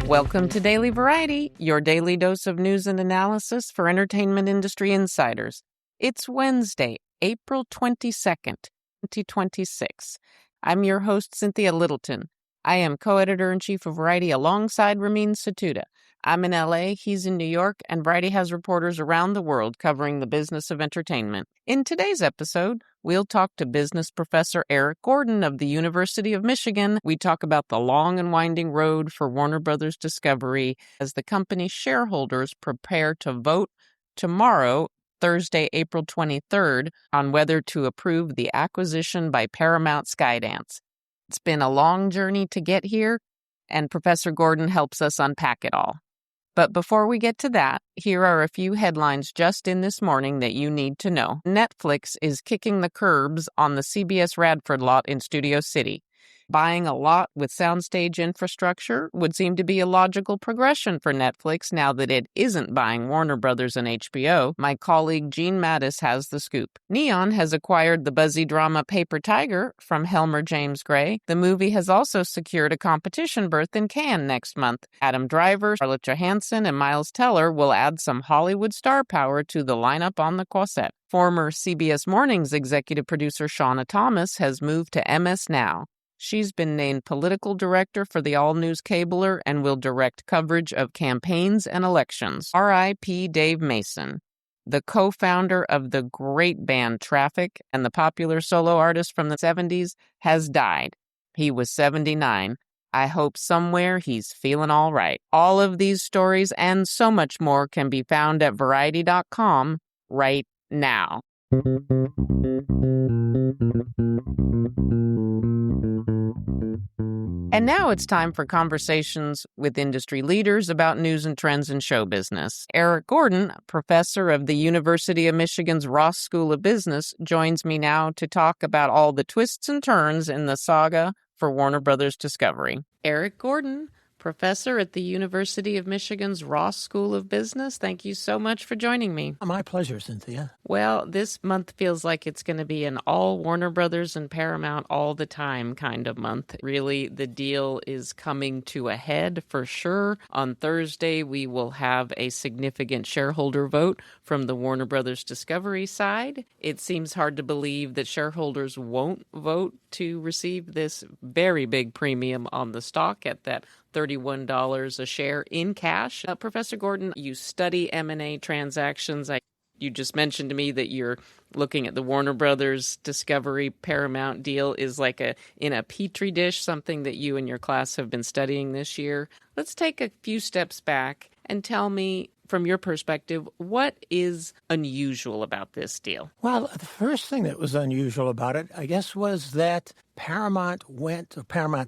Welcome to Daily Variety, your daily dose of news and analysis for entertainment industry insiders. It's Wednesday, April 22nd, 2026. I'm your host, Cynthia Littleton. I am co-editor-in-chief of Variety alongside Ramin Satuda. I'm in LA, he's in New York, and Variety has reporters around the world covering the business of entertainment. In today's episode, we'll talk to business professor Eric Gordon of the University of Michigan. We talk about the long and winding road for Warner Brothers Discovery as the company's shareholders prepare to vote tomorrow, Thursday, April 23rd, on whether to approve the acquisition by Paramount Skydance. It's been a long journey to get here, and Professor Gordon helps us unpack it all. But before we get to that, here are a few headlines just in this morning that you need to know. Netflix is kicking the curbs on the CBS Radford lot in Studio City. Buying a lot with soundstage infrastructure would seem to be a logical progression for Netflix now that it isn't buying Warner Brothers and HBO. My colleague Gene Mattis has the scoop. Neon has acquired the buzzy drama Paper Tiger from Helmer James Gray. The movie has also secured a competition berth in Cannes next month. Adam Driver, Scarlett Johansson, and Miles Teller will add some Hollywood star power to the lineup on the Quasset. Former CBS Mornings executive producer Shauna Thomas has moved to MS Now. She's been named political director for the all-news cabler and will direct coverage of campaigns and elections. R.I.P. Dave Mason, the co-founder of the great band Traffic and the popular solo artist from the 70s, has died. He was 79. I hope somewhere he's feeling all right. All of these stories and so much more can be found at Variety.com right now. And now it's time for conversations with industry leaders about news and trends in show business. Eric Gordon, professor of the University of Michigan's Ross School of Business, joins me now to talk about all the twists and turns in the saga for Warner Brothers Discovery. Eric Gordon, professor at the University of Michigan's Ross School of Business, thank you so much for joining me. My pleasure, Cynthia. Well, this month feels like it's going to be an all Warner Brothers and Paramount all the time kind of month. Really, the deal is coming to a head for sure. On Thursday, we will have a significant shareholder vote from the Warner Brothers Discovery side. It seems hard to believe that shareholders won't vote to receive this very big premium on the stock at that $31 a share in cash. Professor Gordon, you study M&A transactions. You just mentioned to me that you're looking at the Warner Brothers Discovery Paramount deal is like in a petri dish, something that you and your class have been studying this year. Let's take a few steps back and tell me, from your perspective, what is unusual about this deal? Well, the first thing that was unusual about it, I guess, was that Paramount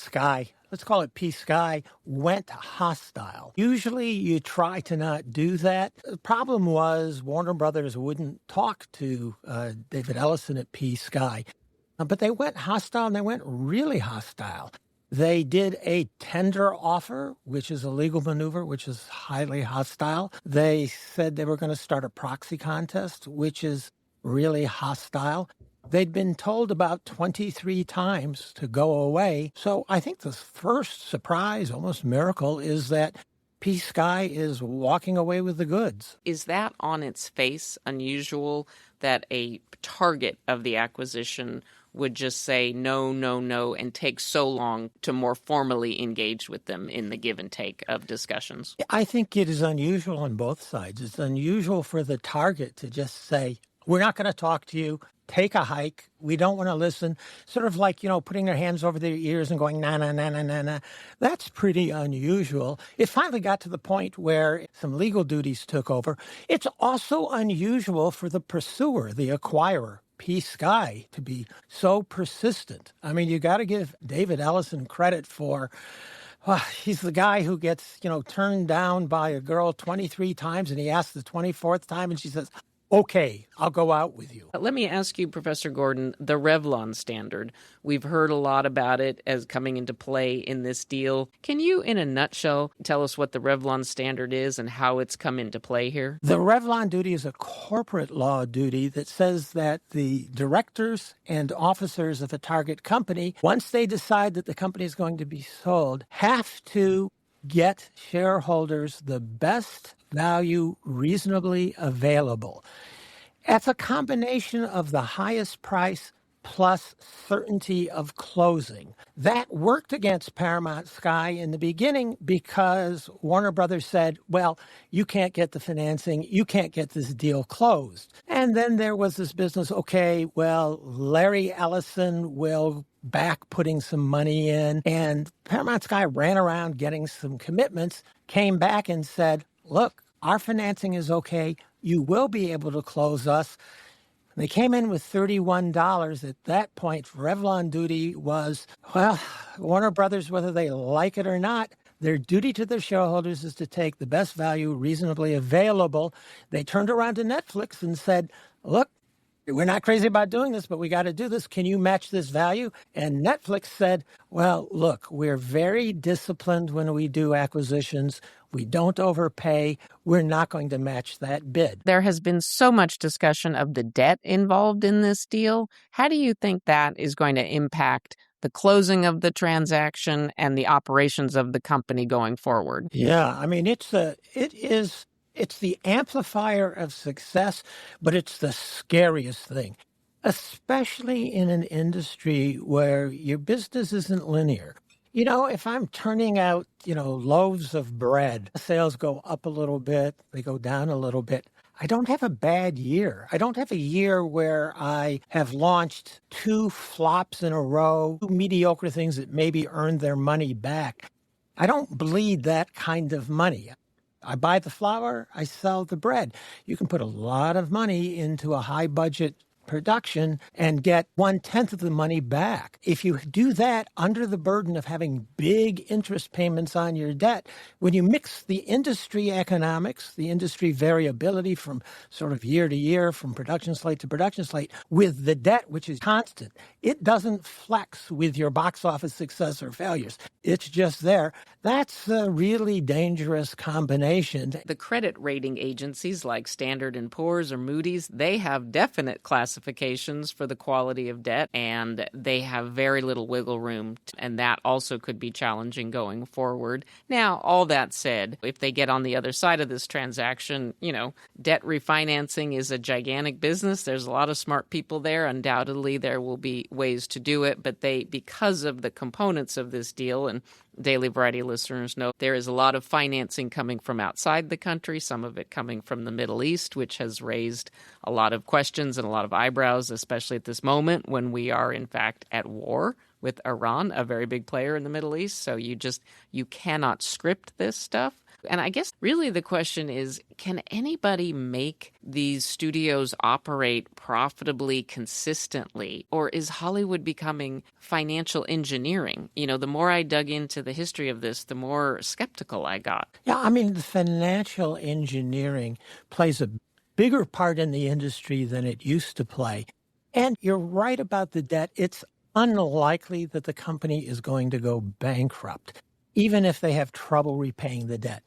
Sky, let's call it P-Sky, went hostile. Usually you try to not do that. The problem was Warner Brothers wouldn't talk to David Ellison at P-Sky. But they went hostile, and they went really hostile. They did a tender offer, which is a legal maneuver, which is highly hostile. They said they were going to start a proxy contest, which is really hostile. They'd been told about 23 times to go away. So I think the first surprise, almost miracle, is that P-Sky is walking away with the goods. Is that on its face unusual that a target of the acquisition would just say no, no, no, and take so long to more formally engage with them in the give and take of discussions? I think it is unusual on both sides. It's unusual for the target to just say, we're not going to talk to you. Take a hike. We don't want to listen. Sort of like, putting their hands over their ears and going, na, na, na, na, na, na. That's pretty unusual. It finally got to the point where some legal duties took over. It's also unusual for the pursuer, the acquirer, P-Sky, to be so persistent. I mean, you got to give David Ellison credit for, he's the guy who gets, turned down by a girl 23 times, and he asks the 24th time, and she says, okay, I'll go out with you. Let me ask you, Professor Gordon, the Revlon standard. We've heard a lot about it as coming into play in this deal. Can you, in a nutshell, tell us what the Revlon standard is and how it's come into play here? The Revlon duty is a corporate law duty that says that the directors and officers of a target company, once they decide that the company is going to be sold, have to get shareholders the best value reasonably available. It's a combination of the highest price plus certainty of closing. That worked against Paramount Sky in the beginning because Warner Brothers said, well, you can't get the financing, you can't get this deal closed. And then there was this business, okay, well, Larry Ellison will back putting some money in. And Paramount Sky ran around getting some commitments, came back and said, look, our financing is okay. You will be able to close us. They came in with $31. At that point, Revlon duty was, well, Warner Brothers, whether they like it or not, their duty to their shareholders is to take the best value reasonably available. They turned around to Netflix and said, look, we're not crazy about doing this, but we got to do this. Can you match this value? And Netflix said, well, look, we're very disciplined when we do acquisitions. We don't overpay. We're not going to match that bid. There has been so much discussion of the debt involved in this deal. How do you think that is going to impact the closing of the transaction and the operations of the company going forward? Yeah, I mean, it's the amplifier of success, but it's the scariest thing, especially in an industry where your business isn't linear. You know, if I'm turning out, loaves of bread, sales go up a little bit, they go down a little bit. I don't have a bad year. I don't have a year where I have launched 2 flops in a row, 2 mediocre things that maybe earned their money back. I don't bleed that kind of money. I buy the flour, I sell the bread. You can put a lot of money into a high budget production and get 1/10 of the money back. If you do that under the burden of having big interest payments on your debt, when you mix the industry economics, the industry variability from sort of year to year, from production slate to production slate, with the debt, which is constant, it doesn't flex with your box office success or failures. It's just there. That's a really dangerous combination. The credit rating agencies like Standard & Poor's or Moody's, they have definite classifications for the quality of debt, and they have very little wiggle room, and that also could be challenging going forward. Now, all that said, if they get on the other side of this transaction, debt refinancing is a gigantic business. There's a lot of smart people there. Undoubtedly, there will be ways to do it, but because of the components of this deal, and Daily Variety listeners know there is a lot of financing coming from outside the country, some of it coming from the Middle East, which has raised a lot of questions and a lot of eyebrows, especially at this moment when we are, in fact, at war with Iran, a very big player in the Middle East. So you cannot script this stuff. And I guess really the question is, can anybody make these studios operate profitably consistently? Or is Hollywood becoming financial engineering? The more I dug into the history of this, the more skeptical I got. Yeah, I mean, the financial engineering plays a bigger part in the industry than it used to play. And you're right about the debt. It's unlikely that the company is going to go bankrupt, even if they have trouble repaying the debt.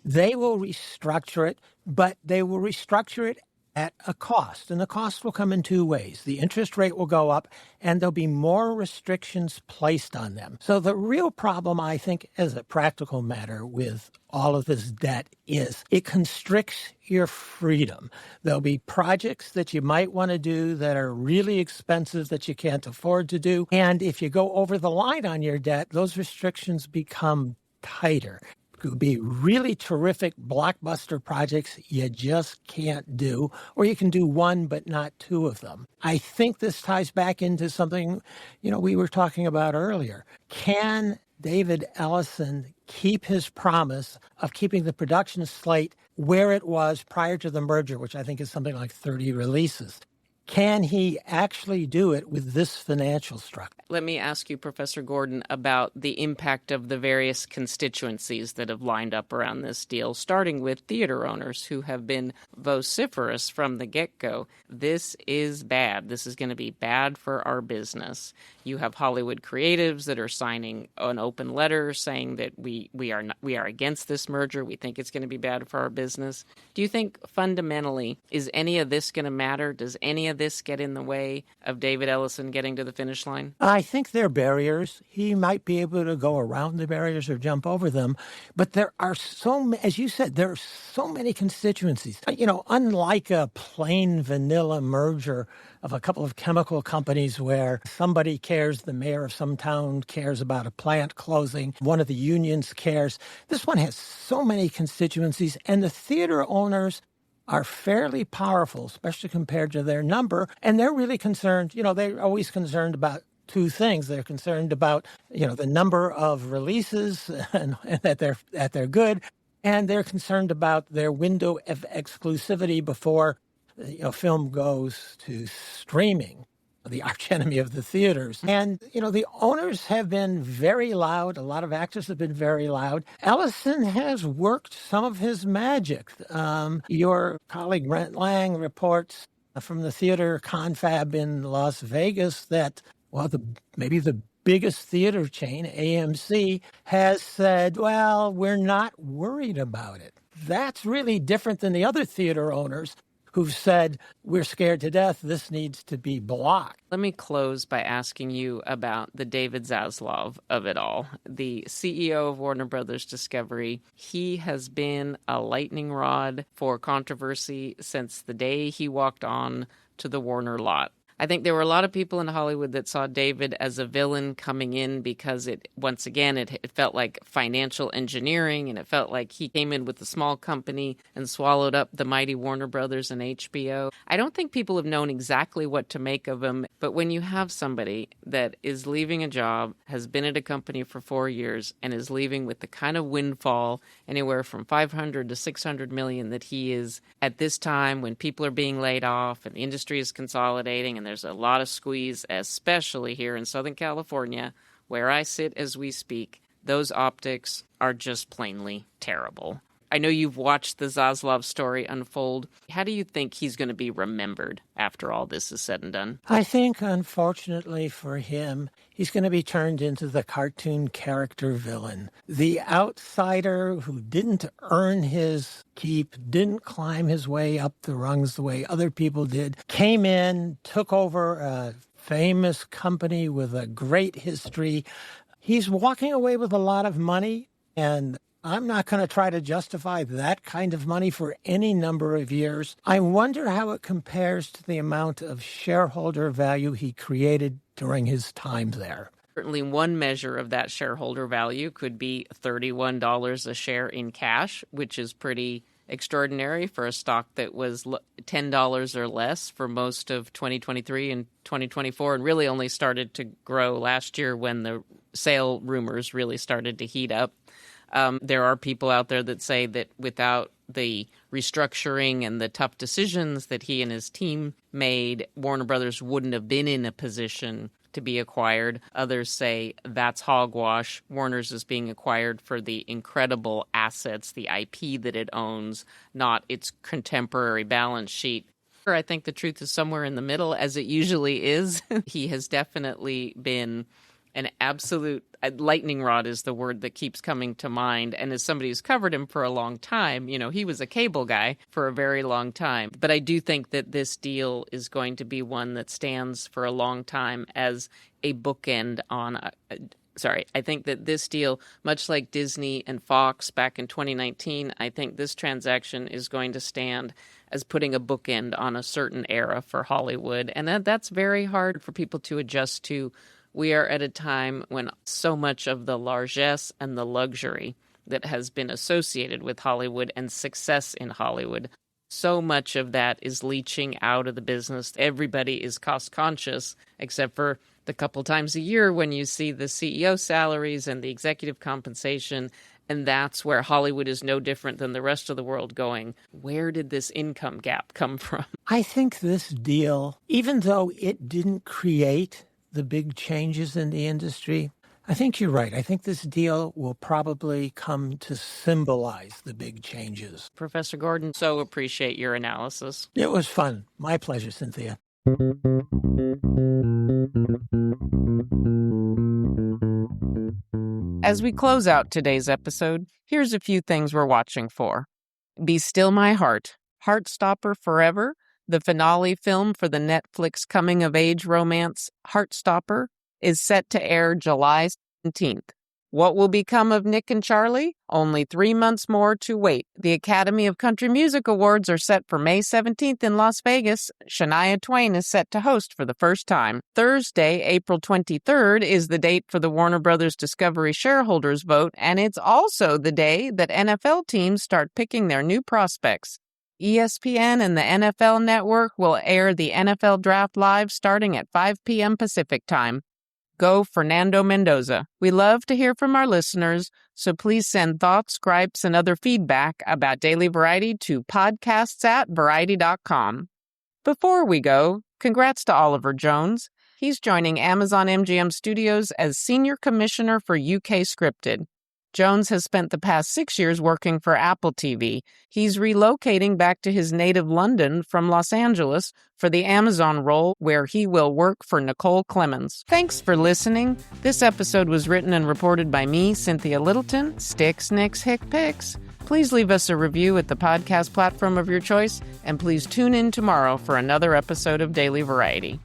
They will restructure it, but they will restructure it at a cost. And the cost will come in 2 ways. The interest rate will go up, and there'll be more restrictions placed on them. So the real problem, I think, as a practical matter with all of this debt is it constricts your freedom. There'll be projects that you might want to do that are really expensive that you can't afford to do. And if you go over the line on your debt, those restrictions become tighter. Could be really terrific blockbuster projects you just can't do, or you can do 1 but not 2 of them. I think this ties back into something, we were talking about earlier. Can David Ellison keep his promise of keeping the production slate where it was prior to the merger, which I think is something like 30 releases? Can he actually do it with this financial structure? Let me ask you, Professor Gordon, about the impact of the various constituencies that have lined up around this deal, starting with theater owners who have been vociferous from the get-go. This is bad. This is going to be bad for our business. You have Hollywood creatives that are signing an open letter saying that we are against this merger. We think it's going to be bad for our business. Do you think fundamentally is any of this going to matter? Does any of this get in the way of David Ellison getting to the finish line? I think there are barriers. He might be able to go around the barriers or jump over them. But there are as you said, there are so many constituencies. Unlike a plain vanilla merger of a couple of chemical companies where somebody cares, the mayor of some town cares about a plant closing, one of the unions cares. This one has so many constituencies, and the theater owners are fairly powerful, especially compared to their number. And they're really concerned, they're always concerned about two things. They're concerned about, the number of releases and that they're good. And they're concerned about their window of exclusivity before, film goes to streaming, the archenemy of the theaters. And, the owners have been very loud. A lot of actors have been very loud. Ellison has worked some of his magic. Your colleague Brent Lang reports from the theater confab in Las Vegas that, maybe the biggest theater chain, AMC, has said, well, we're not worried about it. That's really different than the other theater owners who've said, we're scared to death, this needs to be blocked. Let me close by asking you about the David Zaslav of it all, the CEO of Warner Brothers Discovery. He has been a lightning rod for controversy since the day he walked on to the Warner lot. I think there were a lot of people in Hollywood that saw David as a villain coming in because it felt like financial engineering, and it felt like he came in with a small company and swallowed up the mighty Warner Brothers and HBO. I don't think people have known exactly what to make of him, but when you have somebody that is leaving a job, has been at a company for 4 years, and is leaving with the kind of windfall, anywhere from 500 to 600 million that he is at this time when people are being laid off and the industry is consolidating and there's a lot of squeeze, especially here in Southern California, where I sit as we speak. Those optics are just plainly terrible. I know you've watched the Zaslav story unfold. How do you think he's going to be remembered after all this is said and done? I think, unfortunately for him, he's going to be turned into the cartoon character villain. The outsider who didn't earn his keep, didn't climb his way up the rungs the way other people did, came in, took over a famous company with a great history. He's walking away with a lot of money, and I'm not going to try to justify that kind of money for any number of years. I wonder how it compares to the amount of shareholder value he created during his time there. Certainly one measure of that shareholder value could be $31 a share in cash, which is pretty extraordinary for a stock that was $10 or less for most of 2023 and 2024, and really only started to grow last year when the sale rumors really started to heat up. There are people out there that say that without the restructuring and the tough decisions that he and his team made, Warner Brothers wouldn't have been in a position to be acquired. Others say that's hogwash. Warner's is being acquired for the incredible assets, the IP that it owns, not its contemporary balance sheet. I think the truth is somewhere in the middle, as it usually is. He has definitely been an absolute lightning rod is the word that keeps coming to mind. And as somebody who's covered him for a long time, he was a cable guy for a very long time. But I do think that this deal is going to be one that stands for a long time as a bookend on I think that this deal, much like Disney and Fox back in 2019, I think this transaction is going to stand as putting a bookend on a certain era for Hollywood. And that's very hard for people to adjust to. We are at a time when so much of the largesse and the luxury that has been associated with Hollywood and success in Hollywood, so much of that is leaching out of the business. Everybody is cost conscious, except for the couple times a year when you see the CEO salaries and the executive compensation, And that's where Hollywood is no different than the rest of the world going, where did this income gap come from? I think this deal, even though it didn't create the big changes in the industry, I think you're right. I think this deal will probably come to symbolize the big changes. Professor Gordon, so appreciate your analysis. It was fun. My pleasure, Cynthia. As we close out today's episode, here's a few things we're watching for. Be Still My Heart, Heartstopper Forever, the finale film for the Netflix coming-of-age romance Heartstopper, is set to air July 17th. What will become of Nick and Charlie? Only 3 months more to wait. The Academy of Country Music Awards are set for May 17th in Las Vegas. Shania Twain is set to host for the first time. Thursday, April 23rd, is the date for the Warner Brothers Discovery shareholders vote, and it's also the day that NFL teams start picking their new prospects. ESPN and the NFL Network will air the NFL Draft Live starting at 5 p.m. Pacific Time. Go Fernando Mendoza. We love to hear from our listeners, so please send thoughts, gripes, and other feedback about Daily Variety to podcasts@variety.com. Before we go, congrats to Oliver Jones. He's joining Amazon MGM Studios as Senior Commissioner for UK Scripted. Jones has spent the past 6 years working for Apple TV. He's relocating back to his native London from Los Angeles for the Amazon role, where he will work for Nicole Clemens. Thanks for listening. This episode was written and reported by me, Cynthia Littleton. Sticks, Nicks, Hick Picks. Please leave us a review at the podcast platform of your choice, and please tune in tomorrow for another episode of Daily Variety.